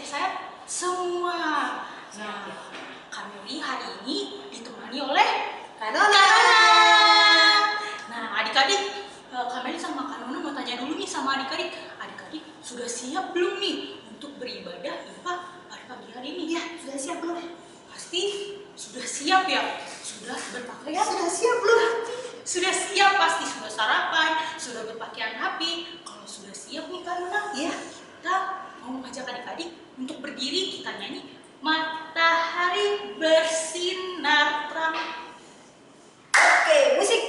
saya semua. Nah, kami hari ini ditemani oleh Kanona. Nah, adik-adik, Kameli sama Kanona mau tanya dulu nih sama adik-adik. Adik-adik sudah siap belum nih untuk beribadah IPA pada pagi hari ini? Ya, sudah siap belum? Pasti sudah siap ya? Sudah berpakaian? Sudah siap belum? Sudah siap pasti, sudah sarapan, sudah berpakaian rapi. Kalau sudah siap nih Kanona, Iya. kita mau ngajak adik-adik untuk berdiri, kita nyanyi Matahari Bersinar Terang. Oke, musik.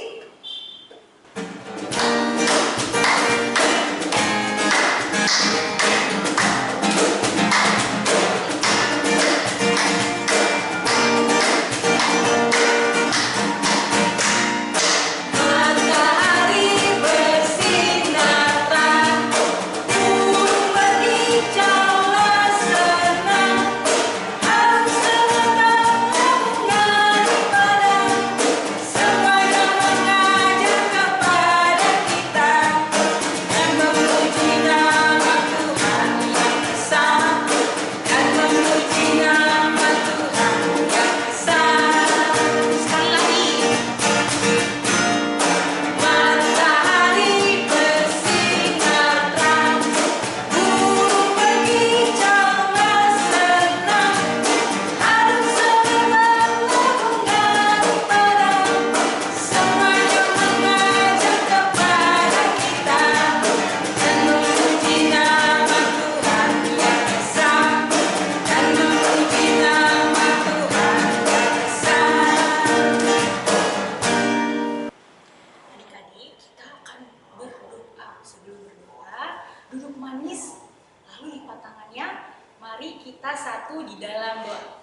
Duduk manis, lalu lipat tangannya. Mari kita satu di dalam doa.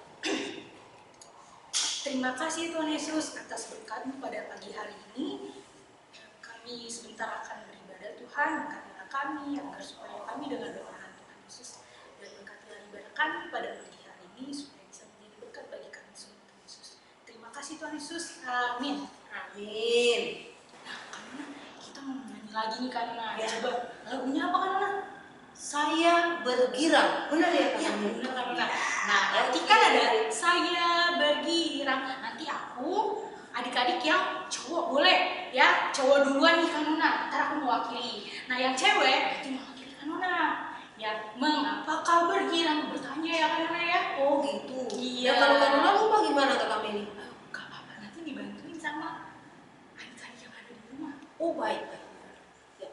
Terima kasih Tuhan Yesus atas berkat-Mu pada pagi hari ini. Kami sebentar akan beribadah Tuhan, karena kami agar supaya kami dengan doa Tuhan Yesus dan berkatilah ibadah kami pada pagi hari ini supaya bisa menjadi berkat bagi kami semua Tuhan Yesus. Terima kasih Tuhan Yesus. Amin. Amin. Nah, karena kita mau nyanyi lagi nih karena Ya. coba lagunya apa Kanona? Saya bergirang. Benar ya, Kak? Ya, benar Kanona. Nah, nanti kan ada saya bergirang. Nanti aku, adik-adik yang cowok boleh ya, cowok duluan nih Kanona. Ntar aku mewakili. Nah, yang cewek nanti mewakili Kanona. Ya, mengapa kau bergirang? Bertanya ya Kanona ya. Oh gitu. Iya. Ya, kalau Kanona lupa gimana Kak Kameli? Gak apa-apa, nanti dibantuin sama adik-adik yang ada di rumah. Oh baik. Ya.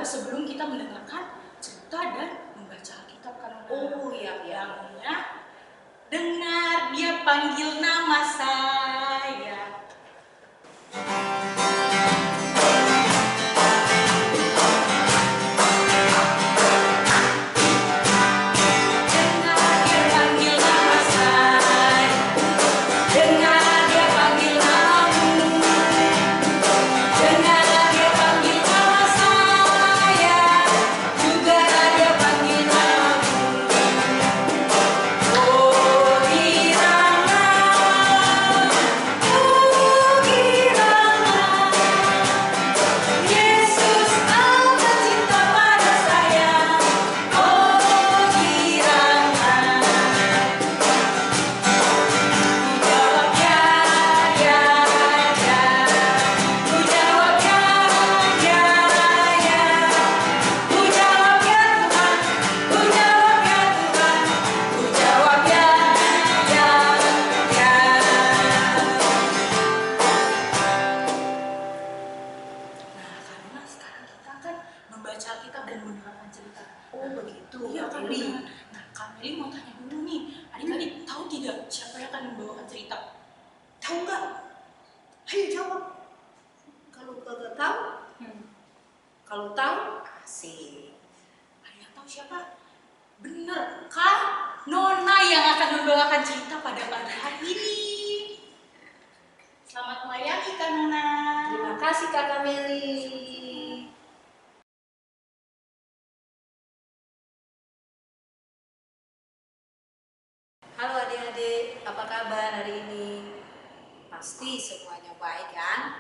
Sebelum kita mendengarkan cerita dan membaca Alkitab Kanona. Oh iya. Lagunya dengar dia panggil nama saya. Dengar dia panggil nama saya, juga Tahu nggak? Ayo jawab. Kalau kagak tahu, kalau tahu, asik. Ada yang tahu siapa? Bener, Kak Nona yang akan membawakan cerita pada pagi hari ini. Selamat melayani, Kak Nona. Terima kasih Kakak Meli. Halo adik-adik, apa kabar hari ini? Pasti semuanya baik kan?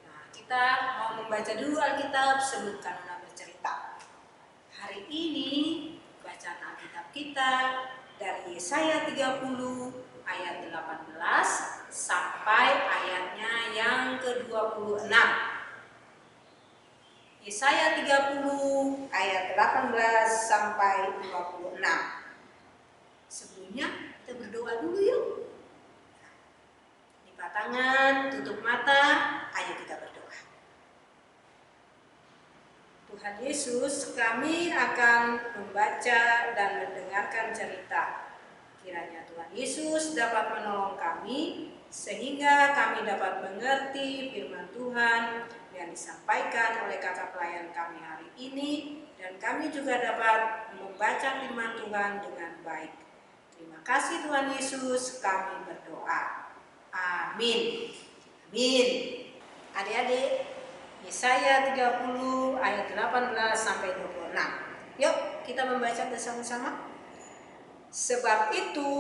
Nah, kita mau membaca dulu Alkitab sebelum Kak Nona bercerita. Hari ini bacaan Alkitab kita dari Yesaya 30 ayat 18 sampai ayatnya yang ke-26. Yesaya 30 ayat 18 sampai 26. Sebelumnya kita berdoa dulu yuk. Lipat tangan, tutup mata, ayo kita berdoa. Tuhan Yesus, kami akan membaca dan mendengarkan cerita. Kiranya Tuhan Yesus dapat menolong kami sehingga kami dapat mengerti firman Tuhan yang disampaikan oleh kakak pelayan kami hari ini, dan kami juga dapat membaca firman Tuhan dengan baik. Terima kasih Tuhan Yesus, kami berdoa. Amin. Amin. Adik-adik, Yesaya 30 ayat 18 sampai 26. Yuk kita membaca bersama-sama. Sebab itu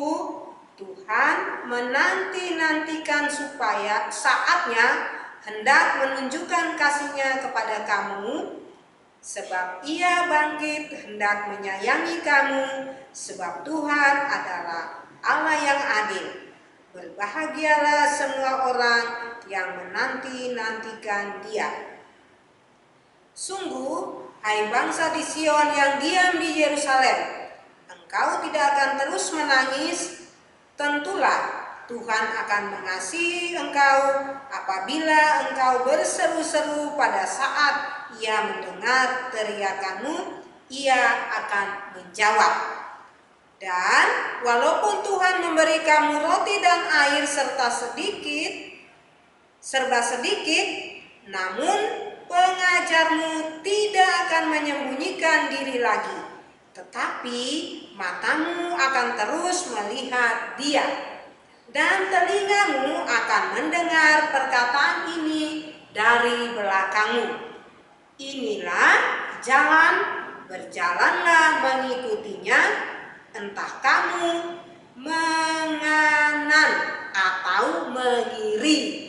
Tuhan menanti-nantikan supaya saatnya hendak menunjukkan kasih-Nya kepada kamu, sebab Ia bangkit hendak menyayangi kamu, sebab Tuhan adalah Allah yang adil. Berbahagialah semua orang yang menanti-nantikan Dia. Sungguh, hai bangsa di Sion yang diam di Yerusalem, engkau tidak akan terus menangis. Tentulah Tuhan akan mengasihi engkau apabila engkau berseru-seru. Pada saat Ia mendengar teriakanmu, Ia akan menjawab. Dan walaupun Tuhan memberi kamu roti dan air serba sedikit, namun pengajarmu tidak akan menyembunyikan diri lagi, tetapi matamu akan terus melihat Dia, dan telingamu akan mendengar perkataan ini dari belakangmu. Inilah jalan, berjalanlah mengikutinya, entah kamu menganan atau mengiri.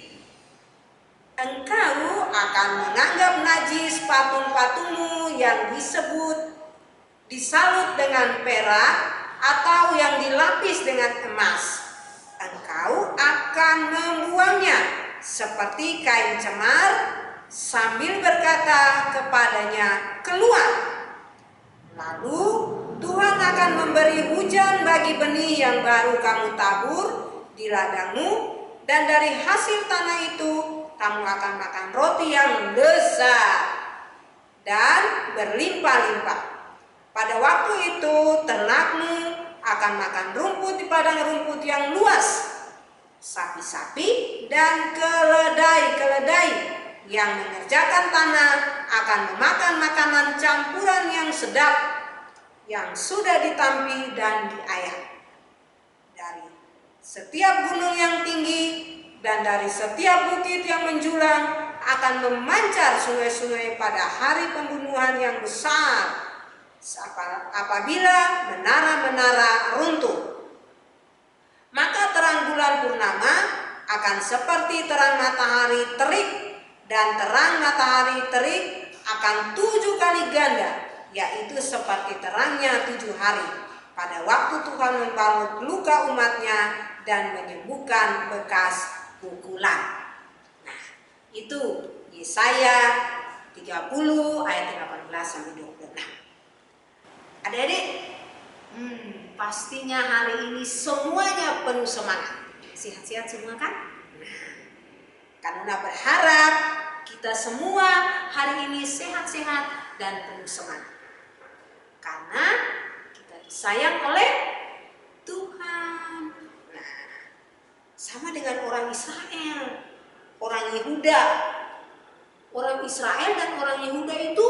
Engkau akan menganggap najis patung-patungmu yang disalut dengan perak atau yang dilapis dengan emas. Engkau akan membuangnya seperti kain cemar sambil berkata kepadanya, keluar. Lalu Tuhan akan memberi hujan bagi benih yang baru kamu tabur di ladangmu, dan dari hasil tanah itu kamu akan makan roti yang lezat dan berlimpah-limpah. Pada waktu itu ternakmu akan makan rumput di padang rumput yang luas. Sapi-sapi dan keledai-keledai yang mengerjakan tanah akan memakan makanan campuran yang sedap yang sudah ditampi dan diayak. Dari setiap gunung yang tinggi dan dari setiap bukit yang menjulang akan memancar sungai-sungai pada hari pembunuhan yang besar, apabila menara-menara runtuh. Maka terang bulan purnama akan seperti terang matahari terik, dan terang matahari terik akan 7 kali ganda, yaitu seperti terangnya 7 hari, pada waktu Tuhan membalut luka umatnya dan menyembuhkan bekas pukulan. Nah, itu Yesaya 30 ayat 18 sampai 26. Adik-adik, pastinya hari ini semuanya penuh semangat. Sehat-sehat semua kan? Karena berharap kita semua hari ini sehat-sehat dan penuh semangat. Karena kita disayang oleh Tuhan. Nah, sama dengan orang Israel, orang Yehuda. Orang Israel dan orang Yehuda itu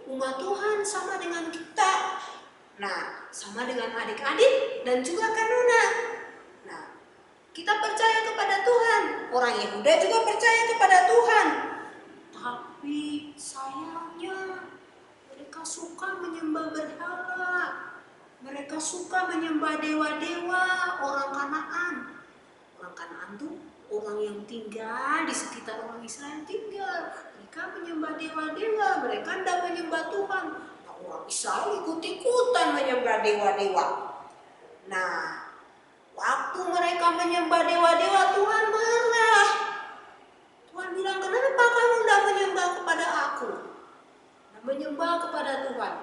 umat Tuhan sama dengan kita. Nah, sama dengan adik-adik dan juga Kanuna. Nah, kita percaya kepada Tuhan. Orang Yehuda juga percaya kepada Tuhan. Tapi sayangnya mereka suka menyembah berhala. Mereka suka menyembah dewa-dewa orang Kanaan. Orang Kanaan tuh orang yang tinggal di sekitar orang Israel tinggal. Mereka menyembah dewa-dewa, mereka tidak menyembah Tuhan. Nah, orang Israel ikut-ikutan menyembah dewa-dewa. Nah, waktu mereka menyembah dewa-dewa, Tuhan marah. Tuhan bilang, kenapa kamu tidak menyembah kepada aku? Dan menyembah kepada Tuhan.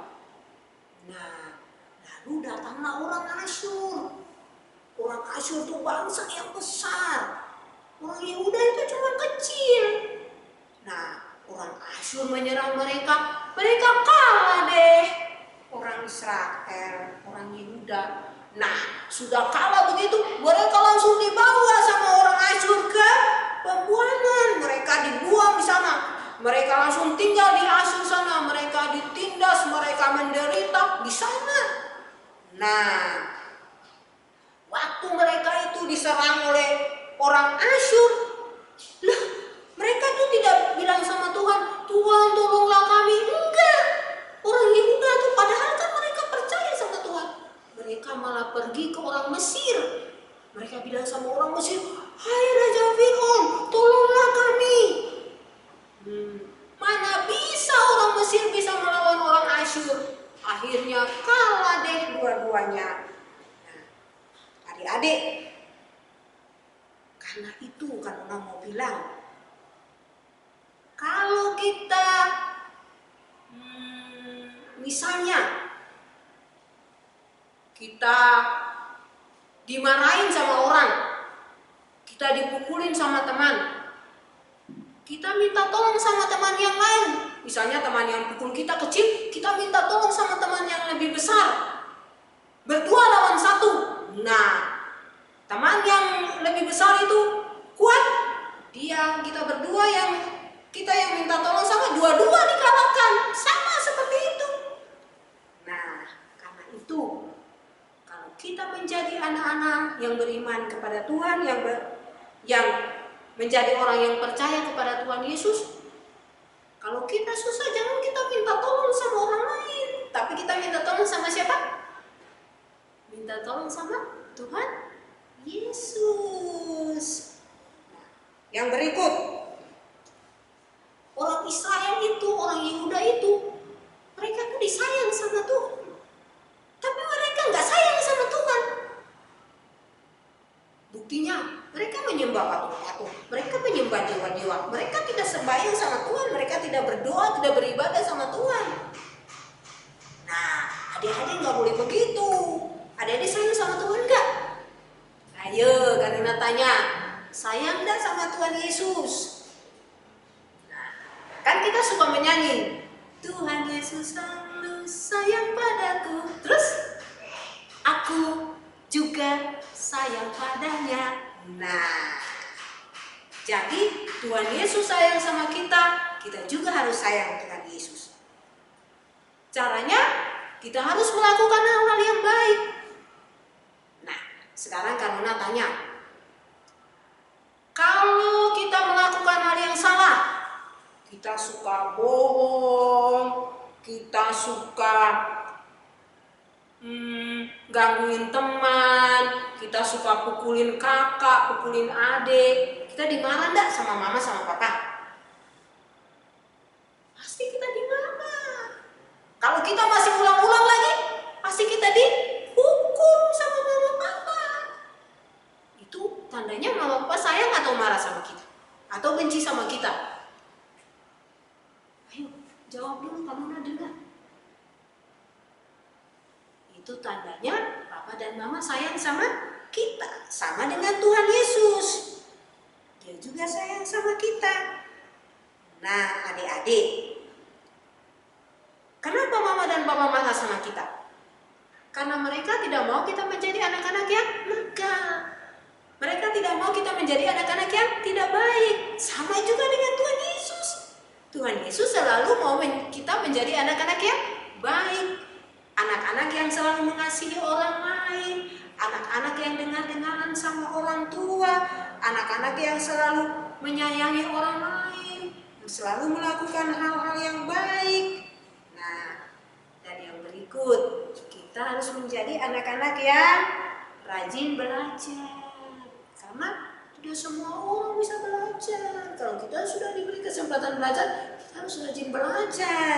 Nah, lalu datanglah orang Asyur. Orang Asyur itu bangsa yang besar. Orang Yehuda itu cuma kecil. Nah, orang Asyur menyerang mereka. Mereka kalah deh. Orang Israel, orang Yehuda. Nah, sudah kalah begitu, mereka langsung dibawa sama orang Asyur ke pembuangan. Mereka dibuang di sana. Mereka langsung tinggal di Asyur sana. Mereka ditindas, mereka menderita di sana. Nah, waktu mereka itu diserang oleh orang Asyur, lah mereka tuh tidak bilang sama Tuhan, Tuhan tolonglah kami. Enggak. Orang Yehuda tuh padahal kan mereka percaya sama Tuhan. Mereka malah pergi ke orang Mesir. Mereka bilang sama orang Mesir, hai Raja Fir'aun, tolonglah kami. Mana bisa orang Mesir bisa melawan orang Asyur. Akhirnya kalah deh dua-duanya. Nah, adik-adik, karena itu Kanuna mau bilang, kalau kita misalnya kita dimarahin sama orang, kita dipukulin sama teman, kita minta tolong sama teman yang lain. Misalnya teman yang pukul kita kecil, kita minta tolong sama teman yang lebih besar. Berdua lawan satu. Nah, teman yang lebih besar itu kuat, kita berdua yang minta tolong sama, dua-dua dikalahkan. Sama seperti itu. Nah, karena itu kalau kita menjadi anak-anak yang beriman kepada Tuhan, yang menjadi orang yang percaya kepada Tuhan Yesus, kalau kita susah jangan kita minta tolong sama orang lain, tapi kita minta tolong sama siapa? Minta tolong sama Tuhan Yesus. Nah, yang berikut, orang Israel itu, orang Yehuda itu, mereka tuh disayang sama Tuhan, tapi mereka nggak sayang sama Tuhan. Buktinya, mereka menyembah patung-patung, mereka menyembah dewa-dewa, mereka tidak sembahyang sama Tuhan, mereka tidak berdoa, tidak beribadah sama Tuhan. Nah, adik-adik nggak boleh begitu. Adik-adik sayang sama Tuhan nggak? Ayo, Kanuna tanya, sayang nggak sama Tuhan Yesus? Nah, kan kita suka menyanyi, Tuhan Yesus selalu sayang padaku, terus aku juga sayang padanya. Nah, jadi Tuhan Yesus sayang sama kita, kita juga harus sayang dengan Yesus. Caranya, kita harus melakukan hal-hal yang baik. Nah, sekarang Kanuna tanya, kalau kita melakukan hal yang salah, kita suka bohong, kita suka gangguin teman, kita suka pukulin kakak, pukulin adik, kita dimarah enggak sama mama sama papa? Pasti kita dimarah. Kalau kita masih ulang-ulang lagi, pasti kita dihukum sama mama papa. Itu tandanya mama papa sayang atau marah sama kita? Atau benci sama kita? Ayo, jawab dulu, kamu dengar. Itu tandanya papa dan mama sayang sama kita, sama dengan Tuhan Yesus. Dia juga sayang sama kita. Nah, adik-adik, kenapa mama dan papa marah sama kita? Karena mereka tidak mau kita menjadi anak-anak yang nakal. Mereka tidak mau kita menjadi anak-anak yang tidak baik. Sama juga dengan Tuhan Yesus. Tuhan Yesus selalu mau kita menjadi anak-anak yang baik. Anak-anak yang selalu mengasihi orang lain. Anak-anak yang dengar-dengaran sama orang tua. Anak-anak yang selalu menyayangi orang lain. Selalu melakukan hal-hal yang baik. Nah, dan yang berikut, kita harus menjadi anak-anak yang rajin belajar. Karena tidak semua orang bisa belajar. Kalau kita sudah diberi kesempatan belajar, kita harus rajin belajar.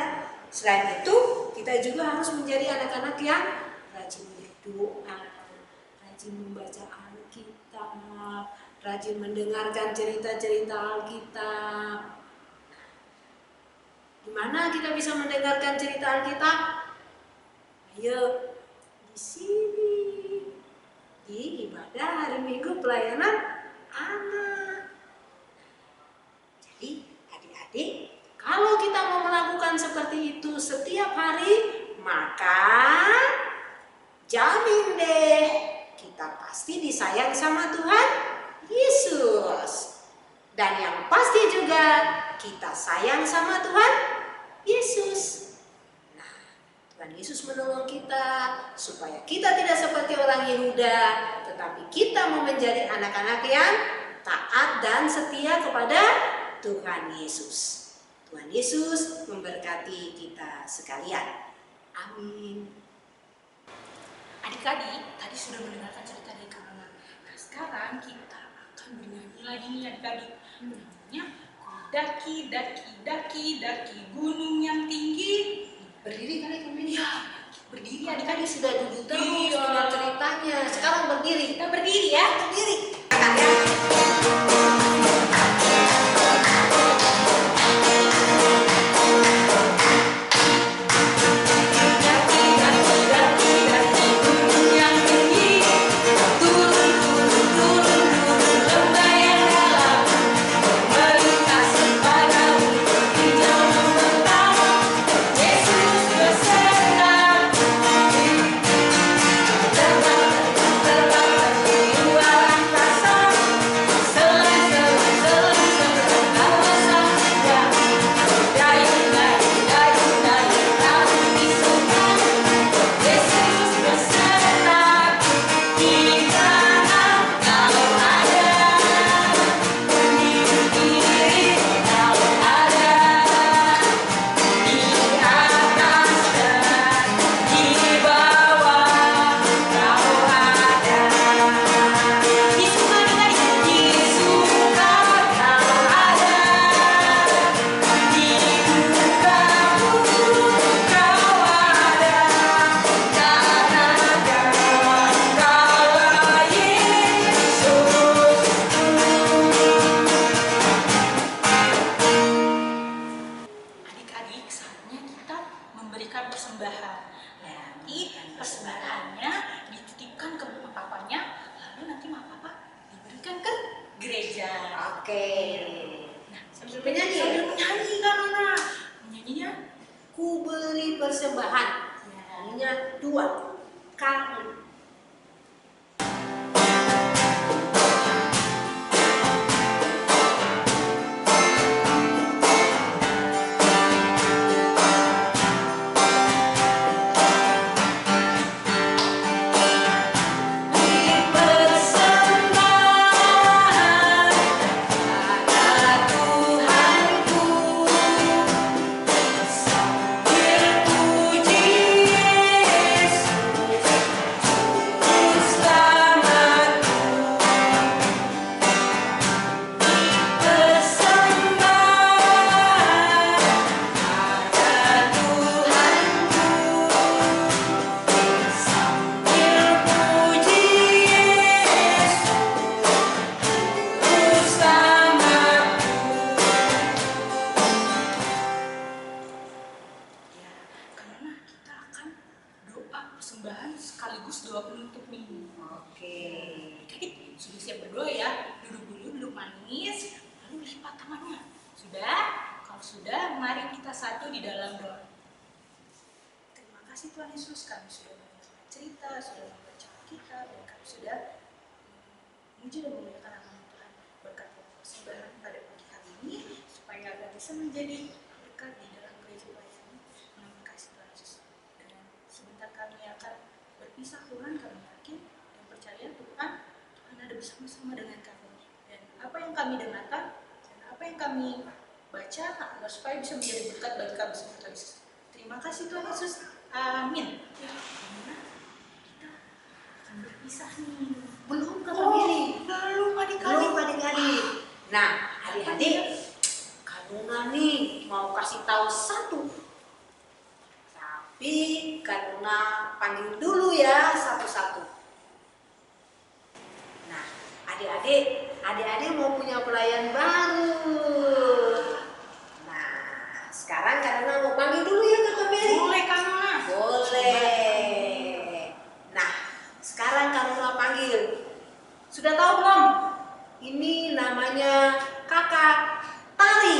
Selain itu, kita juga harus menjadi anak-anak yang rajin berdoa, rajin membaca Alkitab, rajin mendengarkan cerita-cerita Alkitab. Di mana kita bisa mendengarkan cerita Alkitab? Ayo, di sini. Di ibadah hari Minggu pelayanan anak. Jadi adik-adik, kalau kita mau melakukan seperti itu setiap hari, maka jamin deh kita pasti disayang sama Tuhan Yesus. Dan yang pasti juga kita sayang sama Tuhan Yesus. Tuhan Yesus menolong kita supaya kita tidak seperti orang Yehuda, tetapi kita mau menjadi anak-anak yang taat dan setia kepada Tuhan Yesus. Tuhan Yesus memberkati kita sekalian. Amin. Adik-adik, tadi sudah mendengarkan cerita dari Kak Mama. Nah, sekarang kita akan bernyanyi lagi nih adik-adik. Namanya daki, daki, daki, daki gunung yang tinggi. Berdiri kali kami. Ya, berdiri Tadi adik-adik. sudah duduk terus Iya. dengan ceritanya. Sekarang berdiri. Kita berdiri ya. Berdiri. Tuhan Yesus, kami sudah mendengar cerita, sudah membaca Alkitab, dan kami sudah memuji dan memuliakan nama Tuhan. Berkat persembahan pada pagi hari ini, supaya Anda bisa menjadi berkat di dalam gereja pelayanan dengan kasih Tuhan Yesus. Dan sebentar kami akan berpisah Tuhan, kami yakin dan percaya Tuhan ada bersama-sama dengan kami. Dan apa yang kami dengarkan dan apa yang kami baca agar supaya bisa menjadi berkat bagi kami semua Tuhan Yesus. Terima kasih Tuhan Yesus. Amin. Kita akan berpisah nih. Belum Kak Mary. Belum adik-adik. Nah, adik-adik, Kak nih mau kasih tahu satu. Tapi Kak panggil dulu ya satu-satu. Nah, adik-adik mau punya pelayan baru. Nah, sekarang Kak mau panggil dulu ya Kak Mary. Boleh Kak Nona. Boleh. Nah, sekarang Kak Nona panggil. Sudah tahu belum? Ini namanya Kakak Tari.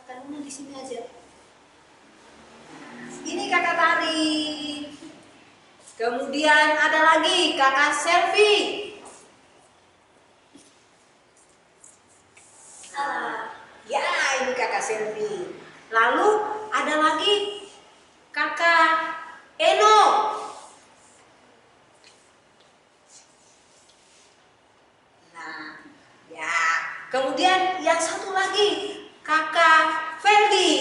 Kakak Nona di sini aja. Ini Kakak Tari. Kemudian ada lagi Kakak Selvi. Ya, ini Kakak Selvi. Lalu ada lagi Kakak Eno. Nah, ya. Kemudian yang satu lagi Kakak Ferdi.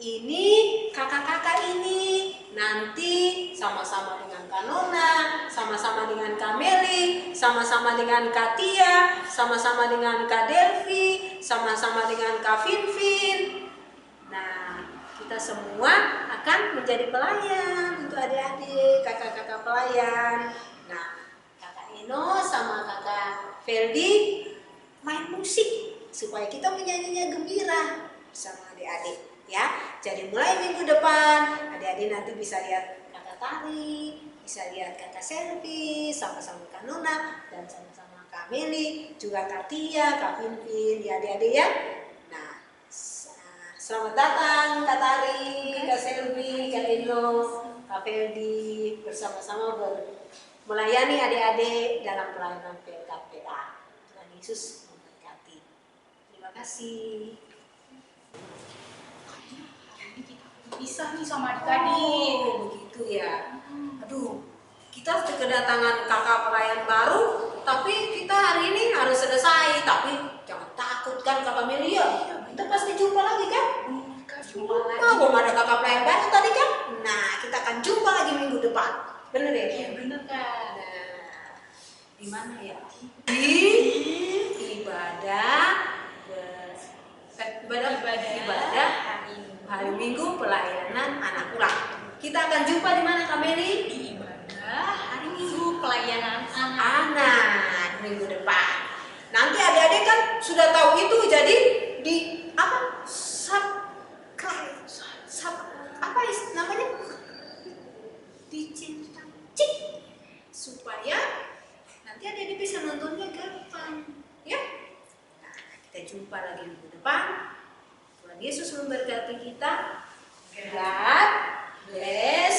Ini kakak-kakak ini nanti sama-sama dengan Kak Nona, sama-sama dengan Kak Meli, sama-sama dengan Kak Tia, sama-sama dengan Kak Delvi, sama-sama dengan Kak Finfin. Nah, kita semua akan menjadi pelayan untuk adik-adik, kakak-kakak pelayan. Nah, Kakak Eno sama Kakak Ferdi main musik supaya kita menyanyinya gembira bersama adik-adik. Ya, jadi mulai minggu depan adik-adik nanti bisa lihat Kakak Tari, bisa lihat Kakak Selvi, sama-sama Kak Nona dan sama-sama Kak Meli, juga Kak Tia, Kak Finfin, ya adik-adik ya. Nah, selamat datang Kak Tari, Kak Selvi, Kak Eno, Kak Ferdi bersama-sama melayani adik-adik dalam pelayanan PKPA. Tuhan Yesus memberkati. Terima kasih. Pisah nih sama adik-adik. Oh, begitu ya. Aduh, kita kedatangan kakak pelayan baru, tapi kita hari ini harus selesai. Tapi jangan takut kan Kakak Melia. Kita pasti jumpa lagi kan? Jumpa lagi. Belum ada kakak pelayan baru tadi kan? Nah, kita akan jumpa lagi minggu depan. Bener ya? Iya bener Kak. Nah, di mana ya? Di ibadah hari Minggu pelayanan anak pulang. Kita akan jumpa di mana Kak Meli? Di ibadah hari Minggu pelayanan anak minggu depan. Nanti adik-adik kan sudah tahu itu, jadi di apa? Apa namanya? Dicicik supaya nanti adik-adik bisa nontonnya gampang, ya. Nah, kita jumpa lagi minggu depan. Tuhan Yesus memberkati kita. God bless